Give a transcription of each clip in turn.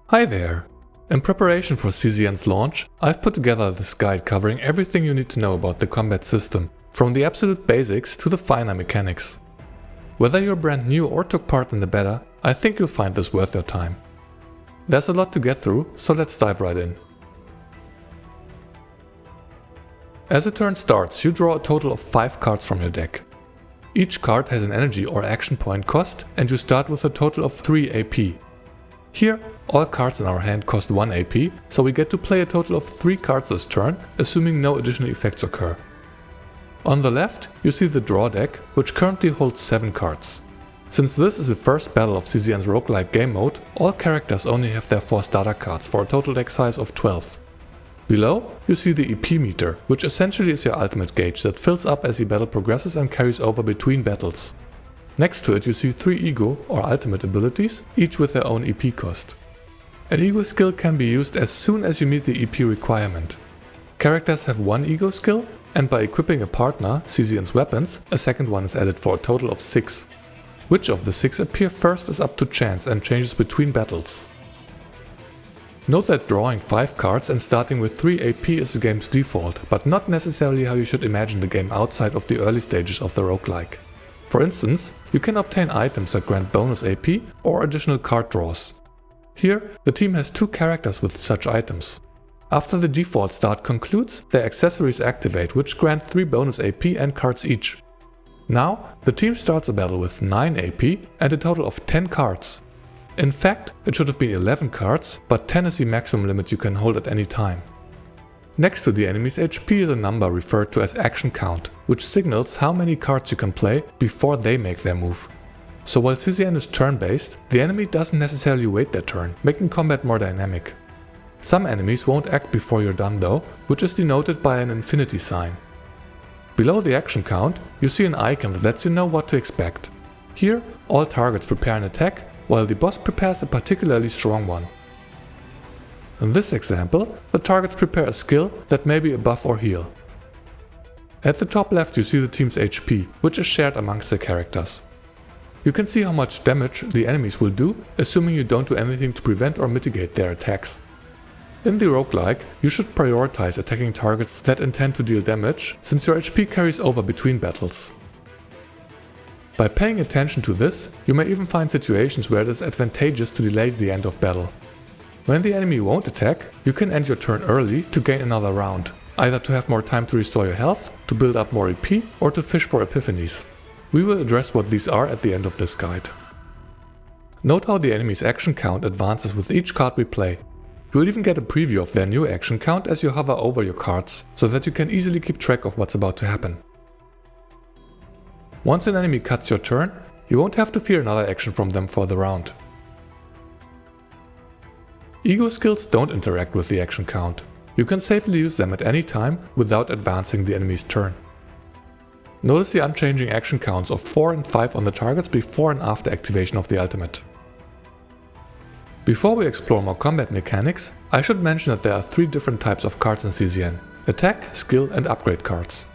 Hi there! In preparation for CZN's launch, I've put together this guide covering everything you need to know about the combat system, from the absolute basics to the finer mechanics. Whether you're brand new or took part in the beta, I think you'll find this worth your time. There's a lot to get through, so let's dive right in. As a turn starts, you draw a total of 5 cards from your deck. Each card has an energy or action point cost, and you start with a total of 3 AP. Here, all cards in our hand cost 1 AP, so we get to play a total of 3 cards this turn, assuming no additional effects occur. On the left, you see the draw deck, which currently holds 7 cards. Since this is the first battle of CZN's roguelite game mode, all characters only have their 4 starter cards for a total deck size of 12. Below, you see the EP meter, which essentially is your ultimate gauge that fills up as the battle progresses and carries over between battles. Next to it you see 3 ego or ultimate abilities, each with their own EP cost. An ego skill can be used as soon as you meet the EP requirement. Characters have 1 ego skill, and by equipping a partner, CZN's weapons, a second one is added for a total of 6. Which of the 6 appear first is up to chance and changes between battles. Note that drawing 5 cards and starting with 3 AP is the game's default, but not necessarily how you should imagine the game outside of the early stages of the roguelike. For instance, you can obtain items that grant bonus AP or additional card draws. Here, the team has 2 characters with such items. After the default start concludes, their accessories activate, which grant 3 bonus AP and cards each. Now, the team starts a battle with 9 AP and a total of 10 cards. In fact, it should have been 11 cards, but 10 is the maximum limit you can hold at any time. Next to the enemy's HP is a number referred to as action count, which signals how many cards you can play before they make their move. So while CZN is turn-based, the enemy doesn't necessarily wait their turn, making combat more dynamic. Some enemies won't act before you're done though, which is denoted by an infinity sign. Below the action count, you see an icon that lets you know what to expect. Here, all targets prepare an attack, while the boss prepares a particularly strong one. In this example, the targets prepare a skill that may be a buff or heal. At the top left you see the team's HP, which is shared amongst the characters. You can see how much damage the enemies will do, assuming you don't do anything to prevent or mitigate their attacks. In the roguelike, you should prioritize attacking targets that intend to deal damage, since your HP carries over between battles. By paying attention to this, you may even find situations where it is advantageous to delay the end of battle. When the enemy won't attack, you can end your turn early to gain another round, either to have more time to restore your health, to build up more EP, or to fish for Epiphanies. We will address what these are at the end of this guide. Note how the enemy's action count advances with each card we play. You will even get a preview of their new action count as you hover over your cards, so that you can easily keep track of what's about to happen. Once an enemy cuts your turn, you won't have to fear another action from them for the round. Ego skills don't interact with the action count. You can safely use them at any time without advancing the enemy's turn. Notice the unchanging action counts of 4 and 5 on the targets before and after activation of the ultimate. Before we explore more combat mechanics, I should mention that there are 3 different types of cards in CZN: attack, skill and upgrade cards.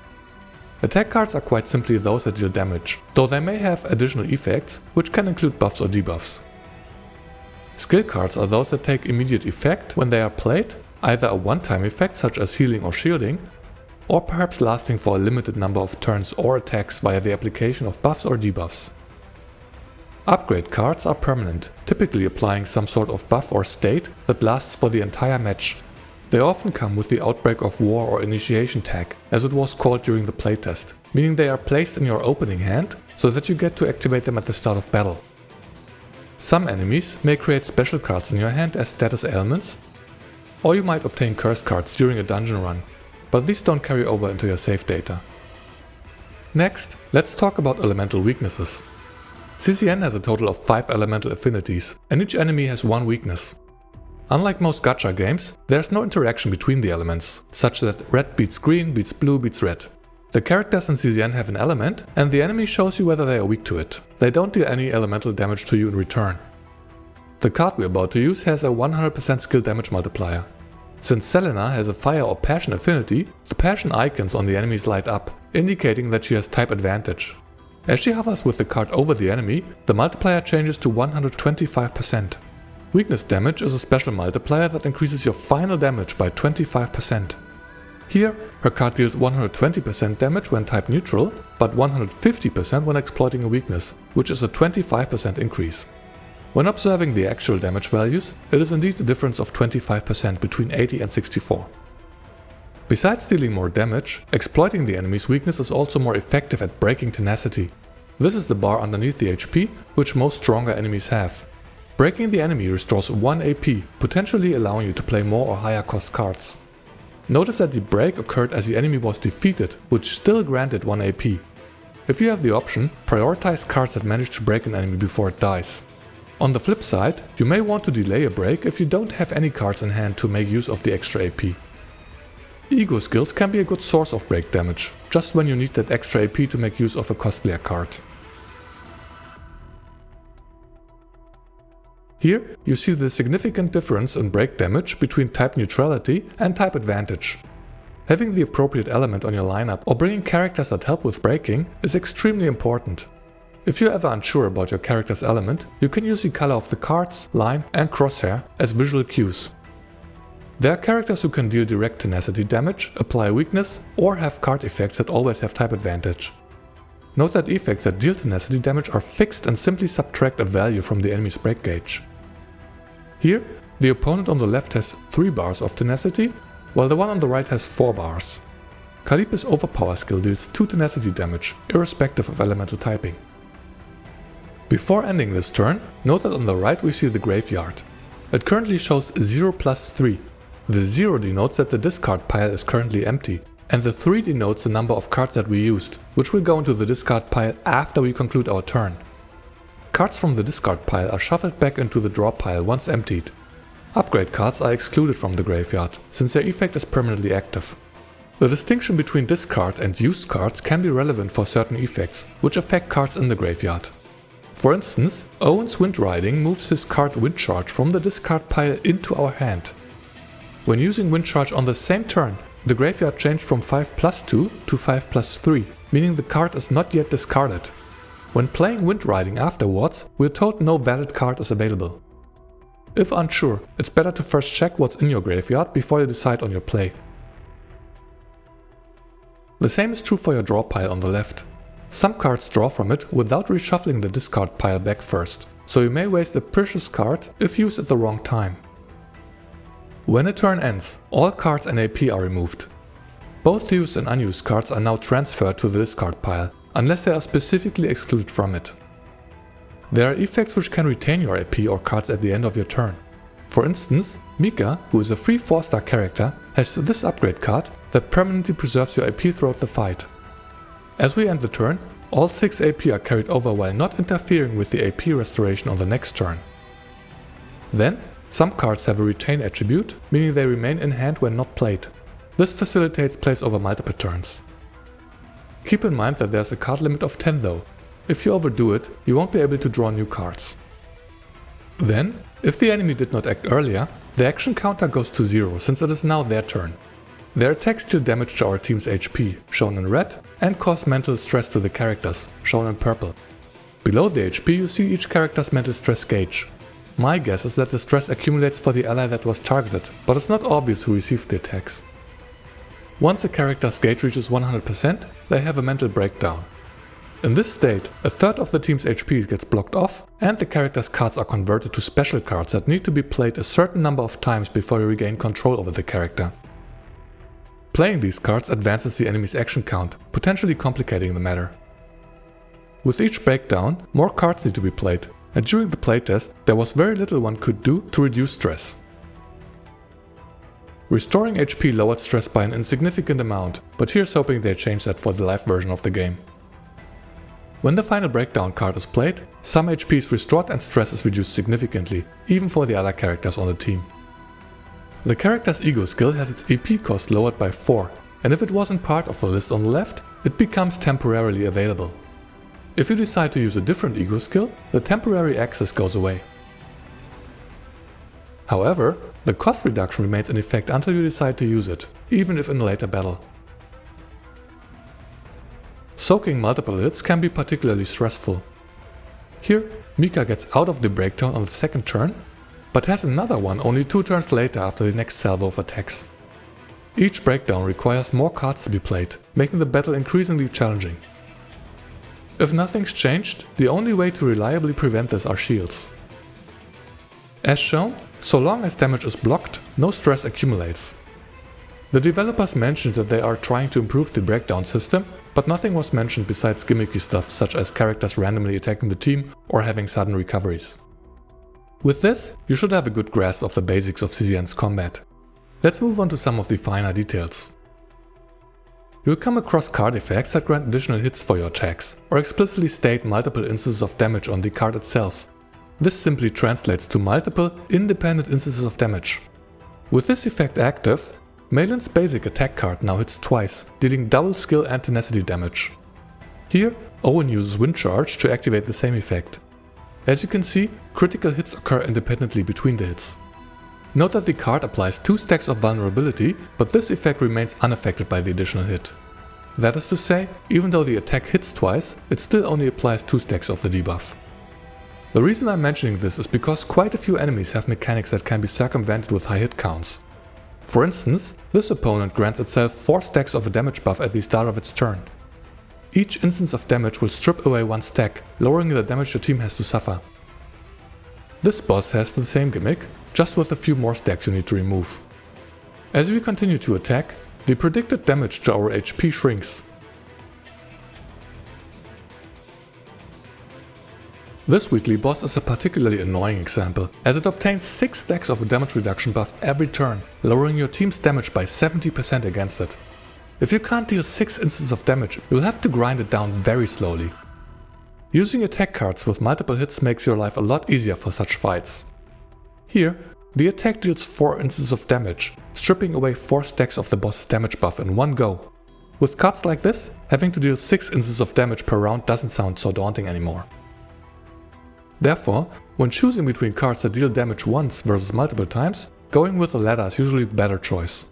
Attack cards are quite simply those that deal damage, though they may have additional effects, which can include buffs or debuffs. Skill cards are those that take immediate effect when they are played, either a one-time effect such as healing or shielding, or perhaps lasting for a limited number of turns or attacks via the application of buffs or debuffs. Upgrade cards are permanent, typically applying some sort of buff or state that lasts for the entire match. They often come with the Outbreak of War or Initiation tag, as it was called during the playtest, meaning they are placed in your opening hand so that you get to activate them at the start of battle. Some enemies may create special cards in your hand as status ailments, or you might obtain curse cards during a dungeon run, but these don't carry over into your save data. Next, let's talk about elemental weaknesses. CZN has a total of 5 elemental affinities, and each enemy has 1 weakness. Unlike most gacha games, there's no interaction between the elements, such that red beats green beats blue beats red. The characters in CZN have an element, and the enemy shows you whether they are weak to it. They don't deal any elemental damage to you in return. The card we're about to use has a 100% skill damage multiplier. Since Selena has a fire or passion affinity, the passion icons on the enemies light up, indicating that she has type advantage. As she hovers with the card over the enemy, the multiplier changes to 125%. Weakness damage is a special multiplier that increases your final damage by 25%. Here, her card deals 120% damage when type neutral, but 150% when exploiting a weakness, which is a 25% increase. When observing the actual damage values, it is indeed a difference of 25% between 80 and 64. Besides dealing more damage, exploiting the enemy's weakness is also more effective at breaking Tenacity. This is the bar underneath the HP, which most stronger enemies have. Breaking the enemy restores 1 AP, potentially allowing you to play more or higher cost cards. Notice that the break occurred as the enemy was defeated, which still granted 1 AP. If you have the option, prioritize cards that manage to break an enemy before it dies. On the flip side, you may want to delay a break if you don't have any cards in hand to make use of the extra AP. Ego skills can be a good source of break damage, just when you need that extra AP to make use of a costlier card. Here, you see the significant difference in break damage between type neutrality and type advantage. Having the appropriate element on your lineup or bringing characters that help with breaking is extremely important. If you're ever unsure about your character's element, you can use the color of the cards, line and crosshair as visual cues. There are characters who can deal direct Tenacity damage, apply weakness, or have card effects that always have type advantage. Note that effects that deal Tenacity damage are fixed and simply subtract a value from the enemy's break gauge. Here, the opponent on the left has 3 bars of Tenacity, while the one on the right has 4 bars. Khalipe's Overpower skill deals 2 Tenacity damage, irrespective of elemental typing. Before ending this turn, note that on the right we see the graveyard. It currently shows 0 plus 3. The 0 denotes that the discard pile is currently empty, and the 3 denotes the number of cards that we used, which will go into the discard pile after we conclude our turn. Cards from the discard pile are shuffled back into the draw pile once emptied. Upgrade cards are excluded from the graveyard, since their effect is permanently active. The distinction between discard and used cards can be relevant for certain effects, which affect cards in the graveyard. For instance, Owen's Wind Riding moves his card Wind Charge from the discard pile into our hand. When using Wind Charge on the same turn, the graveyard changed from 5 plus 2 to 5 plus 3, meaning the card is not yet discarded. When playing Wind Riding afterwards, we're told no valid card is available. If unsure, it's better to first check what's in your graveyard before you decide on your play. The same is true for your draw pile on the left. Some cards draw from it without reshuffling the discard pile back first, so you may waste a precious card if used at the wrong time. When a turn ends, all cards and AP are removed. Both used and unused cards are now transferred to the discard pile, unless they are specifically excluded from it. There are effects which can retain your AP or cards at the end of your turn. For instance, Mika, who is a free 4-star character, has this upgrade card that permanently preserves your AP throughout the fight. As we end the turn, all 6 AP are carried over while not interfering with the AP restoration on the next turn. Then, some cards have a retain attribute, meaning they remain in hand when not played. This facilitates plays over multiple turns. Keep in mind that there's a card limit of 10 though. If you overdo it, you won't be able to draw new cards. Then, if the enemy did not act earlier, the action counter goes to 0 since it is now their turn. Their attacks deal damage to our team's HP, shown in red, and cause mental stress to the characters, shown in purple. Below the HP you see each character's mental stress gauge. My guess is that the stress accumulates for the ally that was targeted, but it's not obvious who received the attacks. Once a character's gauge reaches 100%, they have a mental breakdown. In this state, a third of the team's HP gets blocked off, and the character's cards are converted to special cards that need to be played a certain number of times before you regain control over the character. Playing these cards advances the enemy's action count, potentially complicating the matter. With each breakdown, more cards need to be played, and during the playtest, there was very little one could do to reduce stress. Restoring HP lowered stress by an insignificant amount, but here's hoping they change that for the live version of the game. When the final breakdown card is played, some HP is restored and stress is reduced significantly, even for the other characters on the team. The character's ego skill has its AP cost lowered by 4, and if it wasn't part of the list on the left, it becomes temporarily available. If you decide to use a different ego skill, the temporary access goes away. However, the cost reduction remains in effect until you decide to use it, even if in a later battle. Soaking multiple hits can be particularly stressful. Here, Mika gets out of the breakdown on the second turn, but has another one only 2 turns later after the next salvo of attacks. Each breakdown requires more cards to be played, making the battle increasingly challenging. If nothing's changed, the only way to reliably prevent this are shields. As shown, so long as damage is blocked, no stress accumulates. The developers mentioned that they are trying to improve the breakdown system, but nothing was mentioned besides gimmicky stuff such as characters randomly attacking the team or having sudden recoveries. With this, you should have a good grasp of the basics of CCN's combat. Let's move on to some of the finer details. You'll come across card effects that grant additional hits for your attacks, or explicitly state multiple instances of damage on the card itself. This simply translates to multiple, independent instances of damage. With this effect active, Malin's basic attack card now hits twice, dealing double skill and tenacity damage. Here, Owen uses Wind Charge to activate the same effect. As you can see, critical hits occur independently between the hits. Note that the card applies 2 stacks of vulnerability, but this effect remains unaffected by the additional hit. That is to say, even though the attack hits twice, it still only applies 2 stacks of the debuff. The reason I'm mentioning this is because quite a few enemies have mechanics that can be circumvented with high hit counts. For instance, this opponent grants itself 4 stacks of a damage buff at the start of its turn. Each instance of damage will strip away 1 stack, lowering the damage your team has to suffer. This boss has the same gimmick, just with a few more stacks you need to remove. As we continue to attack, the predicted damage to our HP shrinks. This weekly boss is a particularly annoying example, as it obtains 6 stacks of a damage reduction buff every turn, lowering your team's damage by 70% against it. If you can't deal 6 instances of damage, you'll have to grind it down very slowly. Using attack cards with multiple hits makes your life a lot easier for such fights. Here, the attack deals 4 instances of damage, stripping away 4 stacks of the boss's damage buff in one go. With cards like this, having to deal 6 instances of damage per round doesn't sound so daunting anymore. Therefore, when choosing between cards that deal damage once versus multiple times, going with the latter is usually the better choice.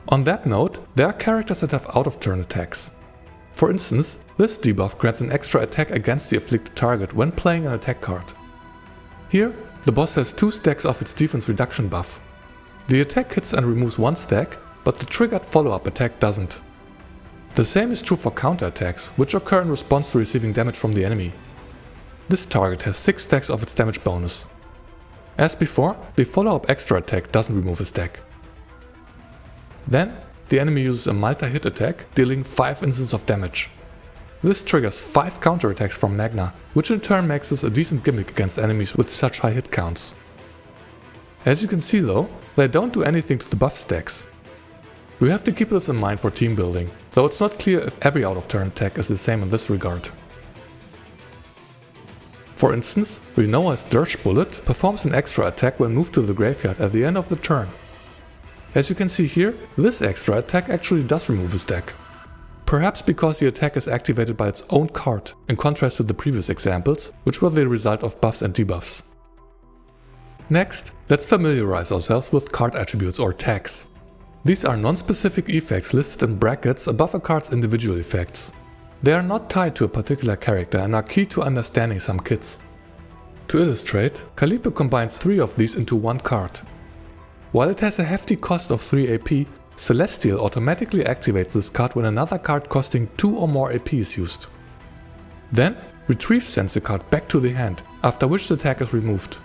On that note, there are characters that have out-of-turn attacks. For instance, this debuff grants an extra attack against the afflicted target when playing an attack card. Here, the boss has 2 stacks of its defense reduction buff. The attack hits and removes 1 stack, but the triggered follow-up attack doesn't. The same is true for counterattacks, which occur in response to receiving damage from the enemy. This target has 6 stacks of its damage bonus. As before, the follow-up extra attack doesn't remove a stack. Then, the enemy uses a multi-hit attack, dealing 5 instances of damage. This triggers 5 counterattacks from Magna, which in turn makes this a decent gimmick against enemies with such high hit counts. As you can see though, they don't do anything to the buff stacks. We have to keep this in mind for team building, though it's not clear if every out-of-turn attack is the same in this regard. For instance, Rinoa's Dirge Bullet performs an extra attack when moved to the graveyard at the end of the turn. As you can see here, this extra attack actually does remove a stack. Perhaps because the attack is activated by its own card, in contrast to the previous examples, which were the result of buffs and debuffs. Next, let's familiarize ourselves with card attributes or tags. These are non-specific effects listed in brackets above a card's individual effects. They are not tied to a particular character and are key to understanding some kits. To illustrate, Calliope combines 3 of these into one card. While it has a hefty cost of 3 AP, Celestial automatically activates this card when another card costing 2 or more AP is used. Then, Retrieve sends the card back to the hand, after which the tag is removed.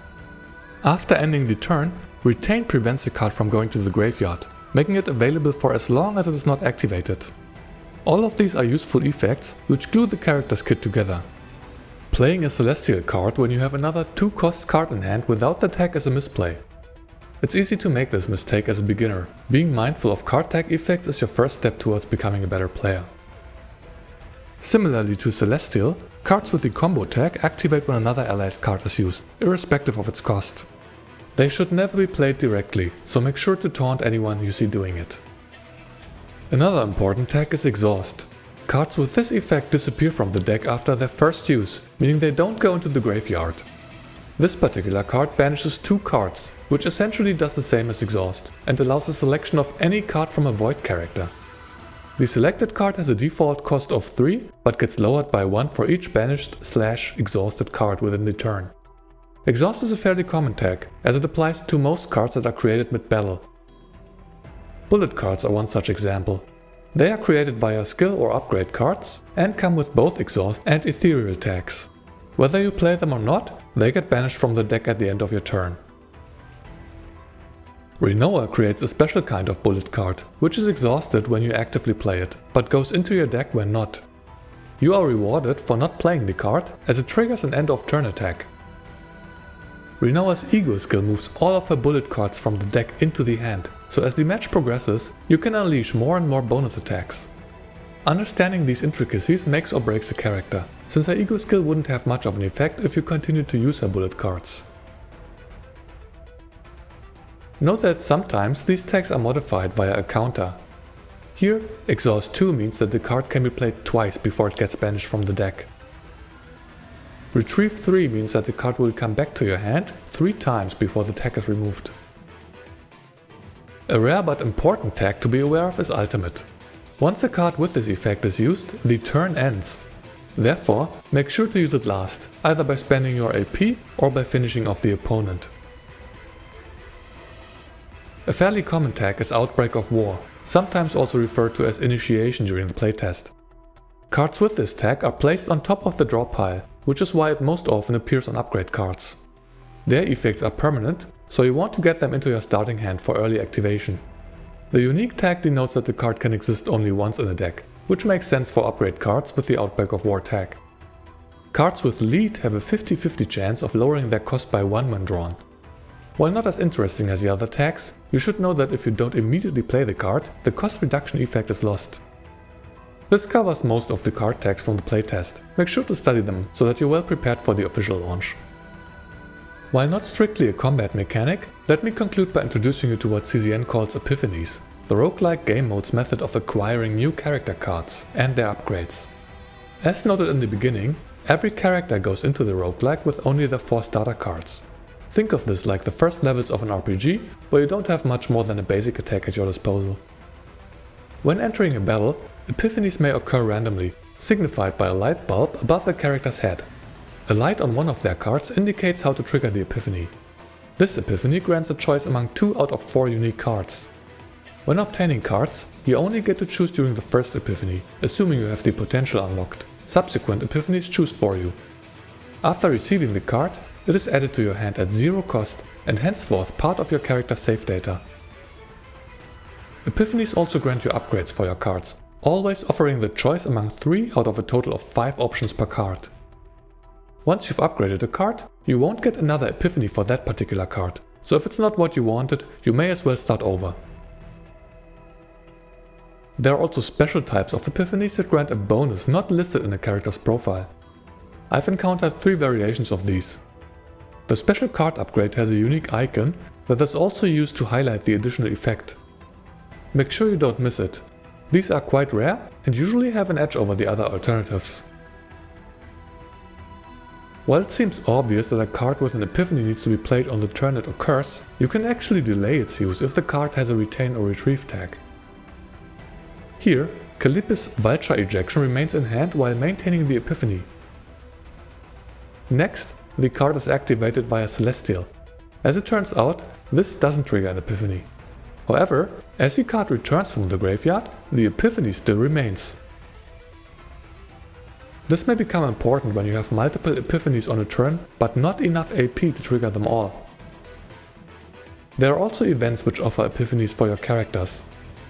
After ending the turn, Retain prevents the card from going to the graveyard, making it available for as long as it is not activated. All of these are useful effects which glue the character's kit together. Playing a Celestial card when you have another 2-cost card in hand without the tag is a misplay. It's easy to make this mistake as a beginner. Being mindful of card tag effects is your first step towards becoming a better player. Similarly to Celestial, cards with the combo tag activate when another ally's card is used, irrespective of its cost. They should never be played directly, so make sure to taunt anyone you see doing it. Another important tag is Exhaust. Cards with this effect disappear from the deck after their first use, meaning they don't go into the graveyard. This particular card banishes 2 cards, which essentially does the same as Exhaust, and allows the selection of any card from a Void character. The selected card has a default cost of 3, but gets lowered by 1 for each banished/exhausted card within the turn. Exhaust is a fairly common tag, as it applies to most cards that are created mid-battle. Bullet cards are one such example. They are created via skill or upgrade cards, and come with both exhaust and ethereal tags. Whether you play them or not, they get banished from the deck at the end of your turn. Renoa creates a special kind of bullet card, which is exhausted when you actively play it, but goes into your deck when not. You are rewarded for not playing the card, as it triggers an end of turn attack. Renoa's ego skill moves all of her bullet cards from the deck into the hand, so as the match progresses, you can unleash more and more bonus attacks. Understanding these intricacies makes or breaks a character, since her ego skill wouldn't have much of an effect if you continue to use her bullet cards. Note that sometimes these tags are modified via a counter. Here, exhaust 2 means that the card can be played twice before it gets banished from the deck. Retrieve 3 means that the card will come back to your hand 3 times before the tag is removed. A rare but important tag to be aware of is Ultimate. Once a card with this effect is used, the turn ends. Therefore, make sure to use it last, either by spending your AP or by finishing off the opponent. A fairly common tag is Outbreak of War, sometimes also referred to as Initiation during the playtest. Cards with this tag are placed on top of the draw pile, which is why it most often appears on upgrade cards. Their effects are permanent, so you want to get them into your starting hand for early activation. The unique tag denotes that the card can exist only once in a deck, which makes sense for upgrade cards with the Outbreak of War tag. Cards with lead have a 50-50 chance of lowering their cost by 1 when drawn. While not as interesting as the other tags, you should know that if you don't immediately play the card, the cost reduction effect is lost. This covers most of the card tags from the playtest. Make sure to study them so that you're well prepared for the official launch. While not strictly a combat mechanic, let me conclude by introducing you to what CZN calls Epiphanies, the roguelike game mode's method of acquiring new character cards and their upgrades. As noted in the beginning, every character goes into the roguelike with only their 4 starter cards. Think of this like the first levels of an RPG, where you don't have much more than a basic attack at your disposal. When entering a battle, Epiphanies may occur randomly, signified by a light bulb above the character's head. A light on one of their cards indicates how to trigger the Epiphany. This Epiphany grants a choice among 2 out of 4 unique cards. When obtaining cards, you only get to choose during the first Epiphany, assuming you have the potential unlocked. Subsequent Epiphanies choose for you. After receiving the card, it is added to your hand at 0 cost and henceforth part of your character's save data. Epiphanies also grant you upgrades for your cards, always offering the choice among 3 out of a total of 5 options per card. Once you've upgraded a card, you won't get another Epiphany for that particular card, so if it's not what you wanted, you may as well start over. There are also special types of Epiphanies that grant a bonus not listed in a character's profile. I've encountered 3 variations of these. The special card upgrade has a unique icon that is also used to highlight the additional effect. Make sure you don't miss it. These are quite rare and usually have an edge over the other alternatives. While it seems obvious that a card with an Epiphany needs to be played on the turn it occurs, you can actually delay its use if the card has a retain or retrieve tag. Here, Callipy's Vulture Ejection remains in hand while maintaining the Epiphany. Next, the card is activated via Celestial. As it turns out, this doesn't trigger an Epiphany. However, as the card returns from the graveyard, the Epiphany still remains. This may become important when you have multiple Epiphanies on a turn, but not enough AP to trigger them all. There are also events which offer Epiphanies for your characters.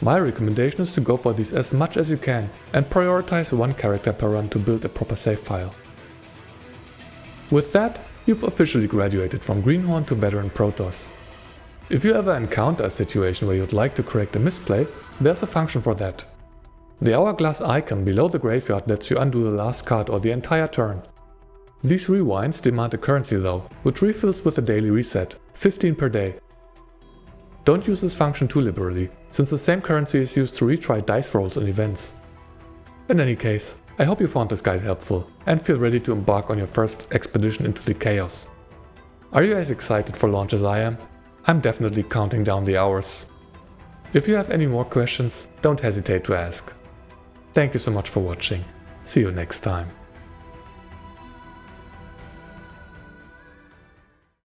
My recommendation is to go for these as much as you can and prioritize 1 character per run to build a proper save file. With that, you've officially graduated from Greenhorn to Veteran Protoss. If you ever encounter a situation where you'd like to correct a misplay, there's a function for that. The hourglass icon below the graveyard lets you undo the last card or the entire turn. These rewinds demand a currency though, which refills with a daily reset, 15 per day. Don't use this function too liberally, since the same currency is used to retry dice rolls and events. In any case, I hope you found this guide helpful and feel ready to embark on your first expedition into the chaos. Are you as excited for launch as I am? I'm definitely counting down the hours. If you have any more questions, don't hesitate to ask. Thank you so much for watching. See you next time.